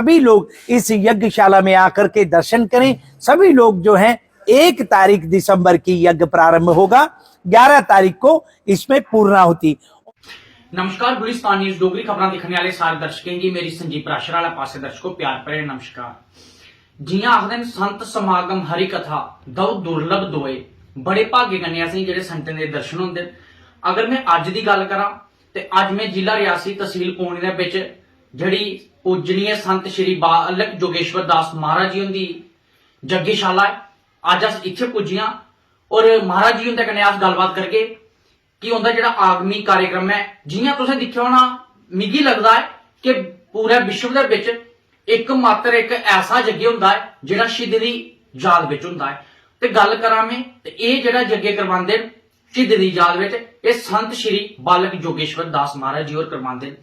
सभी लोग इस यज्ञशाला में आकर के दर्शन करें। सभी लोग जो हैं 1 तारीख दिसंबर की यज्ञ प्रारंभ होगा, 11 तारीख को इसमें पूर्णाहुति। नमस्कार, गुलिस्तान न्यूज़ डोगरी खबरां दिखने वाले सारे दर्शकों की मेरी संजीव प्राशर वाला पासे दर्शकों प्यार भरे नमस्कार। जियां आखदे संत समागम हरि कथा दो दुर्लभ दोए, बड़े भागे कन्नै असें जेहड़े संतें दे दर्शन होंदे। अगर मैं अज दी गल करां ते अज मैं जिला रियासी तहसील पौनी दे विच जेहड़ी पूजनीय संत श्री बालक जोगेश्वर दास महाराज जी हुंदी यज्ञशाला अज अस इत्थे पुज्जियां और महाराज जी हुंदे कन्नै अस गलबात करगे कि उनका जो आगमी कार्यक्रम है। जियां तुसें दिक्खेआ होना, मिगी लगता है कि पूरे विश्व के विच एकमात्र एक ऐसा यज्ञ हुंदा है जिहड़ा शहीदी दी याद विच हुंदा है। ते गल करां मैं ते इह जिहड़ा यज्ञ करवांदे शहीदी दी याद विच इह संत श्री बालक जोगेश्वर दास महाराज जी होर करवांदे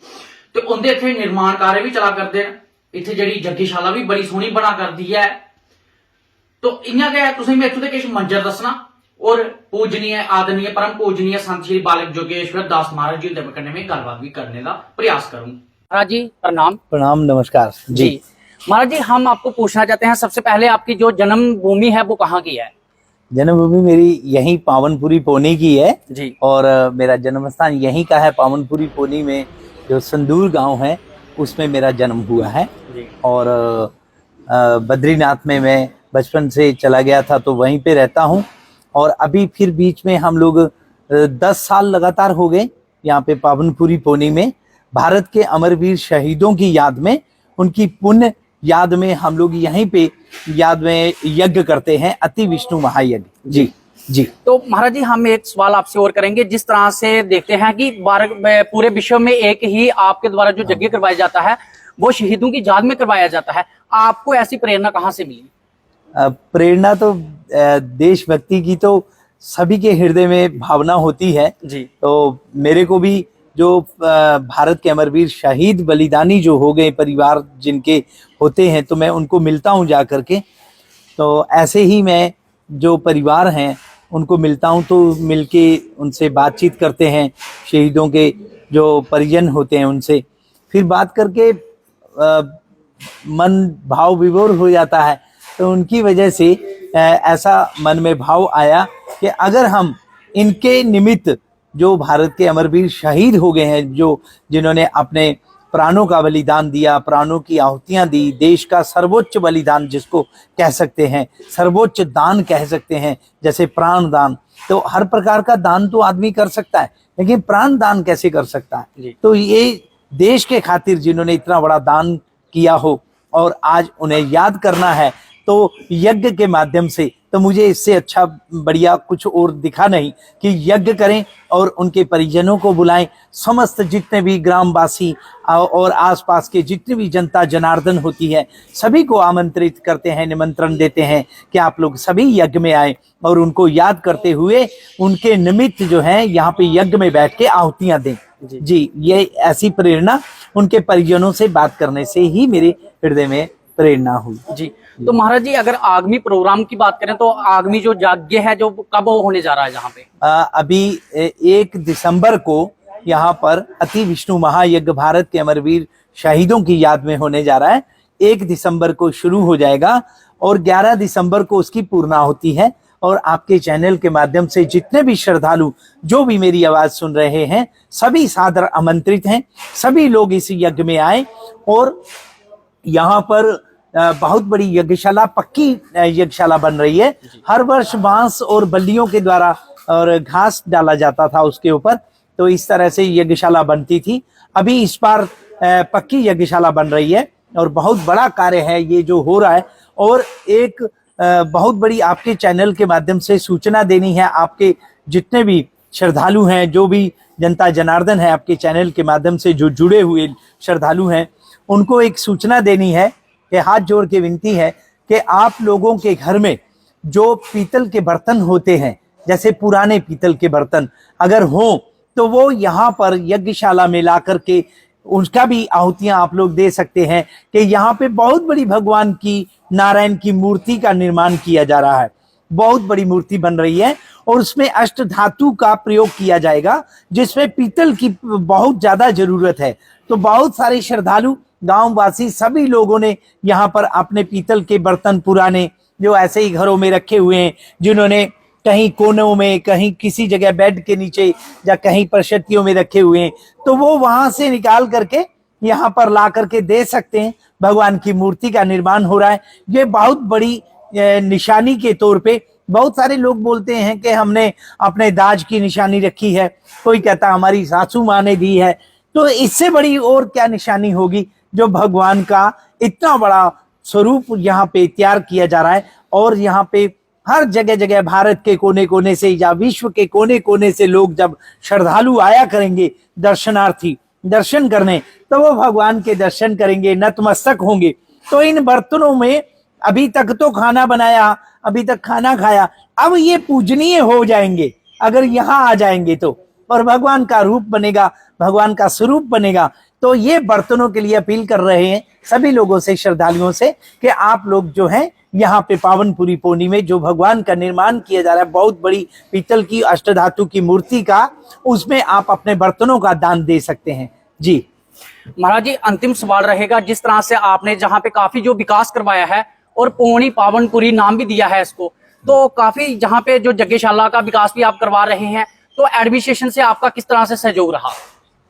ते उंदे इत्थे निर्माण कार्य भी चला करदे न। इत्थे जिहड़ी यज्ञशाला भी बड़ी सोहनी बना करदी है। तो इयां गै तुसें मैं इत्थों दे किश मंजर दसना और पूजनीय आदरणीय परम पूजनीय संत श्री बालक जोगेश्वर दास महाराज जी कन्नै में गलबात भी करने का प्रयास करूं। महाराज जी प्रणाम। प्रणाम, नमस्कार जी। महाराज जी, हम आपको पूछना चाहते हैं सबसे पहले आपकी जो जन्म भूमि है वो कहाँ की है? जन्मभूमि मेरी यहीं पावनपुरी पौनी की है जी। और मेरा जन्म स्थान यहीं का है। पावनपुरी पौनी में जो संदूर गांव है उसमें मेरा जन्म हुआ है जी। और बद्रीनाथ में मैं बचपन से चला गया था तो वहीं पे रहता हूँ। और अभी फिर बीच में हम लोग 10 साल लगातार हो गए यहाँ पे पावनपुरी पौनी में भारत के अमरवीर शहीदों की याद में, उनकी पुण्य याद में हम लोग यहीं पे याद में यज्ञ करते हैं, अति विष्णु महायज्ञ। जी जी। तो महाराज जी, हम एक सवाल आपसे और करेंगे। जिस तरह से देखते हैं कि पूरे विश्व में एक ही आपके द्वारा जो यज्ञ करवाया जाता है वो शहीदों की याद में करवाया जाता है, आपको ऐसी प्रेरणा कहाँ से मिली? प्रेरणा तो देशभक्ति की तो सभी के हृदय में भावना होती है जी। तो मेरे को भी जो भारत के अमरवीर शहीद बलिदानी जो हो गए परिवार जिनके होते हैं तो मैं उनको मिलता हूं जा करके। तो ऐसे ही मैं जो परिवार हैं उनको मिलता हूं तो मिलके उनसे बातचीत करते हैं, शहीदों के जो परिजन होते हैं उनसे फिर बात करके मन भाव विभोर हो जाता है। तो उनकी वजह से ऐसा मन में भाव आया कि अगर हम इनके निमित्त जो भारत के अमरवीर शहीद हो गए हैं, जो जिन्होंने अपने प्राणों का बलिदान दिया, प्राणों की आहुतियां दी, देश का सर्वोच्च बलिदान जिसको कह सकते हैं, सर्वोच्च दान कह सकते हैं, जैसे प्राण दान। तो हर प्रकार का दान तो आदमी कर सकता है लेकिन प्राण दान कैसे कर सकता है? तो ये देश के खातिर जिन्होंने इतना बड़ा दान किया हो और आज उन्हें याद करना है तो यज्ञ के माध्यम से, तो मुझे इससे अच्छा बढ़िया कुछ और दिखा नहीं कि यज्ञ करें और उनके परिजनों को बुलाएं। समस्त जितने भी ग्रामवासी और आसपास के जितनी भी जनता जनार्दन होती है सभी को आमंत्रित करते हैं, निमंत्रण देते हैं कि आप लोग सभी यज्ञ में आए और उनको याद करते हुए उनके निमित्त जो है यहाँ पे यज्ञ में बैठ के आहुतियां दें। जी, ये ऐसी प्रेरणा उनके परिजनों से बात करने से ही मेरे हृदय में प्रेरणा हुई। जी। तो महाराज जी, अगर आगामी प्रोग्राम की बात करें तो आगामी जो यज्ञ है जो कब होने जा रहा है यहाँ पे? अभी 1 दिसंबर को यहाँ पर अति विष्णु महायज्ञ भारत के अमरवीर शहीदों की याद में होने जा रहा है। 1 दिसंबर को शुरू हो जाएगा और 11 दिसंबर को उसकी पूर्णाहुति है। और आपके चैनल के माध्यम से जितने भी श्रद्धालु जो भी मेरी आवाज सुन रहे हैं सभी सादर आमंत्रित हैं। सभी लोग इस यज्ञ में आए और यहाँ पर बहुत बड़ी यज्ञशाला, पक्की यज्ञशाला बन रही है। हर वर्ष बांस और बल्लियों के द्वारा और घास डाला जाता था उसके ऊपर, तो इस तरह से यज्ञशाला बनती थी। अभी इस बार पक्की यज्ञशाला बन रही है और बहुत बड़ा कार्य है ये जो हो रहा है। और एक बहुत बड़ी आपके चैनल के माध्यम से सूचना देनी है। आपके जितने भी श्रद्धालु हैं, जो भी जनता जनार्दन है आपके चैनल के माध्यम से जो जुड़े हुए श्रद्धालु हैं, उनको एक सूचना देनी है कि हाथ जोड़ के विनती है कि आप लोगों के घर में जो पीतल के बर्तन होते हैं, जैसे पुराने पीतल के बर्तन अगर हो तो वो यहाँ पर यज्ञशाला में ला करके उसका भी आहुतियां आप लोग दे सकते हैं कि यहाँ पे बहुत बड़ी भगवान की, नारायण की मूर्ति का निर्माण किया जा रहा है। बहुत बड़ी मूर्ति बन रही है और उसमें अष्ट धातु का प्रयोग किया जाएगा जिसमें पीतल की बहुत ज्यादा जरूरत है। तो बहुत सारे श्रद्धालु गांव वासी सभी लोगों ने यहाँ पर अपने पीतल के बर्तन पुराने जो ऐसे ही घरों में रखे हुए हैं, जिन्होंने कहीं कोनों में, कहीं किसी जगह बेड के नीचे या कहीं पर शट्टियों में रखे हुए हैं, तो वो वहां से निकाल करके यहाँ पर ला करके दे सकते हैं। भगवान की मूर्ति का निर्माण हो रहा है। ये बहुत बड़ी निशानी के तौर पे बहुत सारे लोग बोलते हैं कि हमने अपने दाज की निशानी रखी है, कोई कहता हमारी सासू माँ ने दी है। तो इससे बड़ी और क्या निशानी होगी जो भगवान का इतना बड़ा स्वरूप यहाँ पे तैयार किया जा रहा है। और यहाँ पे हर जगह जगह भारत के कोने कोने से या विश्व के कोने कोने से लोग जब श्रद्धालु आया करेंगे दर्शनार्थी दर्शन करने, तो वो भगवान के दर्शन करेंगे, नतमस्तक होंगे। तो इन बर्तनों में अभी तक तो खाना बनाया, अभी तक खाना खाया, अब ये पूजनीय हो जाएंगे अगर यहाँ आ जाएंगे तो, और भगवान का रूप बनेगा, भगवान का स्वरूप बनेगा। तो ये बर्तनों के लिए अपील कर रहे हैं सभी लोगों से, श्रद्धालुओं से, कि आप लोग जो हैं यहाँ पे पावनपुरी पौनी में जो भगवान का निर्माण किया जा रहा है, बहुत बड़ी पीतल की अष्टधातु की मूर्ति का, उसमें आप अपने बर्तनों का दान दे सकते हैं। जी महाराज जी, अंतिम सवाल रहेगा, जिस तरह से आपने जहाँ पे काफी जो विकास करवाया है और पौनी पावनपुरी नाम भी दिया है इसको, तो काफी जहाँ पे जो यज्ञशाला का विकास भी आप करवा रहे हैं, तो एडमिनिस्ट्रेशन से आपका किस तरह से सहयोग रहा?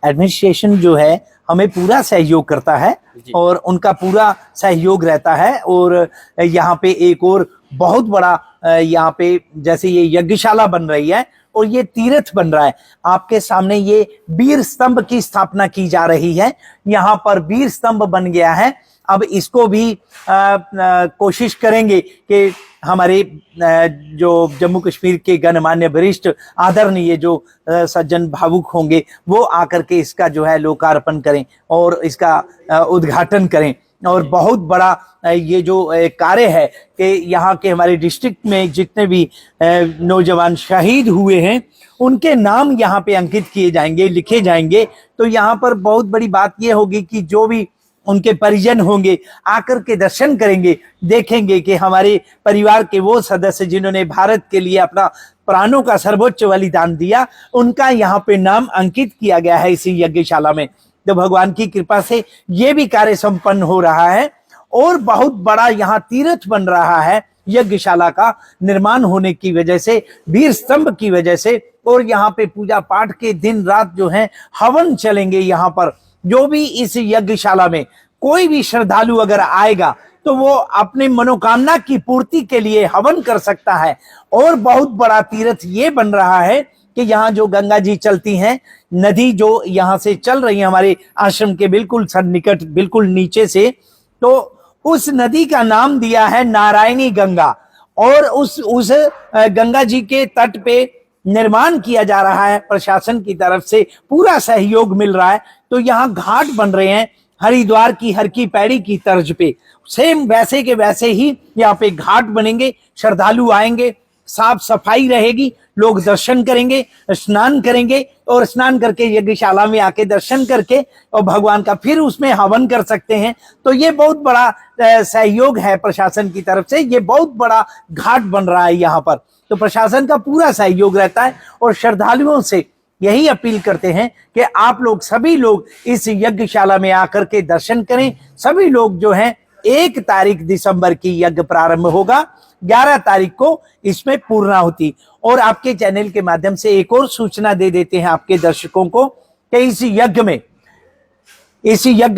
एडमिनिस्ट्रेशन जो है हमें पूरा सहयोग करता है और उनका पूरा सहयोग रहता है। और यहाँ पे एक और बहुत बड़ा यहाँ पे जैसे ये यज्ञशाला बन रही है और ये तीर्थ बन रहा है, आपके सामने ये वीर स्तंभ की स्थापना की जा रही है। यहाँ पर वीर स्तंभ बन गया है। अब इसको भी कोशिश करेंगे कि हमारे जो जम्मू कश्मीर के गणमान्य वरिष्ठ आदरणीय जो सज्जन भावुक होंगे वो आकर के इसका जो है लोकार्पण करें और इसका उद्घाटन करें। और बहुत बड़ा ये जो कार्य है कि यहाँ के हमारे डिस्ट्रिक्ट में जितने भी नौजवान शहीद हुए हैं उनके नाम यहाँ पे अंकित किए जाएंगे, लिखे जाएंगे। तो यहाँ पर बहुत बड़ी बात ये होगी कि जो भी उनके परिजन होंगे आकर के दर्शन करेंगे, देखेंगे कि हमारे परिवार के वो सदस्य जिन्होंने भारत के लिए अपना प्राणों का सर्वोच्च बलिदान दिया, उनका यहाँ पे नाम अंकित किया गया है इसी यज्ञशाला में। तो भगवान की कृपा से ये भी कार्य संपन्न हो रहा है और बहुत बड़ा यहाँ तीर्थ बन रहा है यज्ञशाला का निर्माण होने की वजह से, वीर स्तंभ की वजह से। और यहाँ पे पूजा पाठ के दिन रात जो है हवन चलेंगे। यहाँ पर जो भी इस यज्ञशाला में कोई भी श्रद्धालु अगर आएगा तो वो अपनी मनोकामना की पूर्ति के लिए हवन कर सकता है। और बहुत बड़ा तीर्थ ये बन रहा है कि यहाँ जो गंगा जी चलती हैं, नदी जो यहाँ से चल रही है हमारे आश्रम के बिल्कुल सन्निकट, बिल्कुल नीचे से, तो उस नदी का नाम दिया है नारायणी गंगा। और उस गंगा जी के तट पे निर्माण किया जा रहा है, प्रशासन की तरफ से पूरा सहयोग मिल रहा है। तो यहाँ घाट बन रहे हैं हरिद्वार की हर की पैड़ी की तर्ज पे, सेम वैसे के वैसे ही यहाँ पे घाट बनेंगे। श्रद्धालु आएंगे, साफ सफाई रहेगी, लोग दर्शन करेंगे, स्नान करेंगे और स्नान करके यज्ञशाला में आके दर्शन करके और भगवान का फिर उसमें हवन कर सकते हैं। तो ये बहुत बड़ा सहयोग है प्रशासन की तरफ से। ये बहुत बड़ा घाट बन रहा है यहाँ पर, तो प्रशासन का पूरा सहयोग रहता है। और श्रद्धालुओं से यही अपील करते हैं कि आप लोग सभी लोग इस यज्ञशाला में आकर के दर्शन करें। सभी लोग जो हैं 1 तारीख दिसंबर की यज्ञ प्रारंभ होगा, 11 तारीख को इसमें पूर्णाहुति। और आपके चैनल के माध्यम से एक और सूचना दे देते हैं आपके दर्शकों को कि इस यज्ञ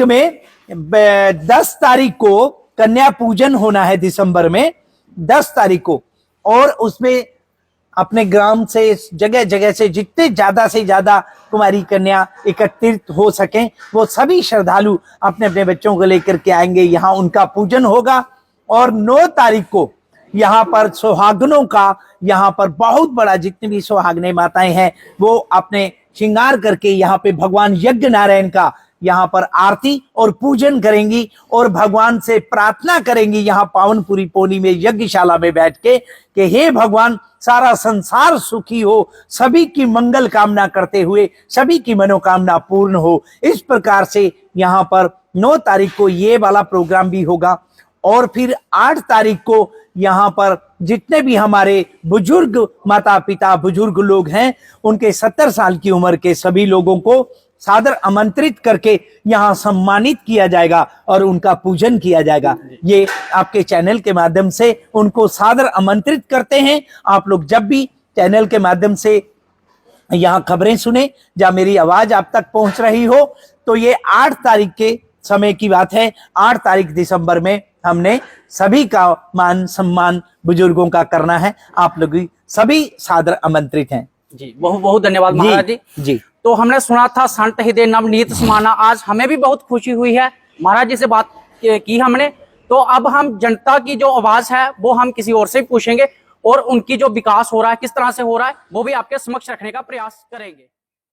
में 10 तारीख को कन्या पूजन होना है दिसंबर में, 10 तारीख को। और उसमें अपने ग्राम से जगह जगह से जितने ज्यादा से ज्यादा कुमारी कन्या एकत्रित हो सकें वो सभी श्रद्धालु अपने अपने बच्चों को लेकर के आएंगे, यहाँ उनका पूजन होगा। और 9 तारीख को यहाँ पर सुहागनों का, यहाँ पर बहुत बड़ा जितनी भी सुहागने माताएं हैं वो अपने श्रृंगार करके यहाँ पे भगवान यज्ञ नारायण का यहाँ पर आरती और पूजन करेंगी और भगवान से प्रार्थना करेंगी यहाँ पावनपुरी पौनी में यज्ञशाला में बैठ के कि हे भगवान, सारा संसार सुखी हो, सभी की मंगल कामना करते हुए सभी की मनोकामना पूर्ण हो। इस प्रकार से यहाँ पर 9 तारीख को ये वाला प्रोग्राम भी होगा। और फिर 8 तारीख को यहाँ पर जितने भी हमारे बुजुर्ग माता पिता बुजुर्ग लोग हैं उनके 70 साल की उम्र के सभी लोगों को सादर आमंत्रित करके यहाँ सम्मानित किया जाएगा और उनका पूजन किया जाएगा। ये आपके चैनल के माध्यम से उनको सादर आमंत्रित करते हैं। आप लोग जब भी चैनल के माध्यम से यहाँ खबरें सुने या मेरी आवाज आप तक पहुंच रही हो, तो ये 8 तारीख के समय की बात है। 8 तारीख दिसंबर में हमने सभी का मान सम्मान बुजुर्गों का करना है। आप लोग सभी सादर आमंत्रित हैं। जी, बहुत बहुत धन्यवाद महाराज जी। जी, तो हमने सुना था संत हृदय नवनीत समाना, आज हमें भी बहुत खुशी हुई है। महाराज जी से बात की हमने, तो अब हम जनता की जो आवाज है वो हम किसी और से पूछेंगे और उनकी जो विकास हो रहा है किस तरह से हो रहा है वो भी आपके समक्ष रखने का प्रयास करेंगे।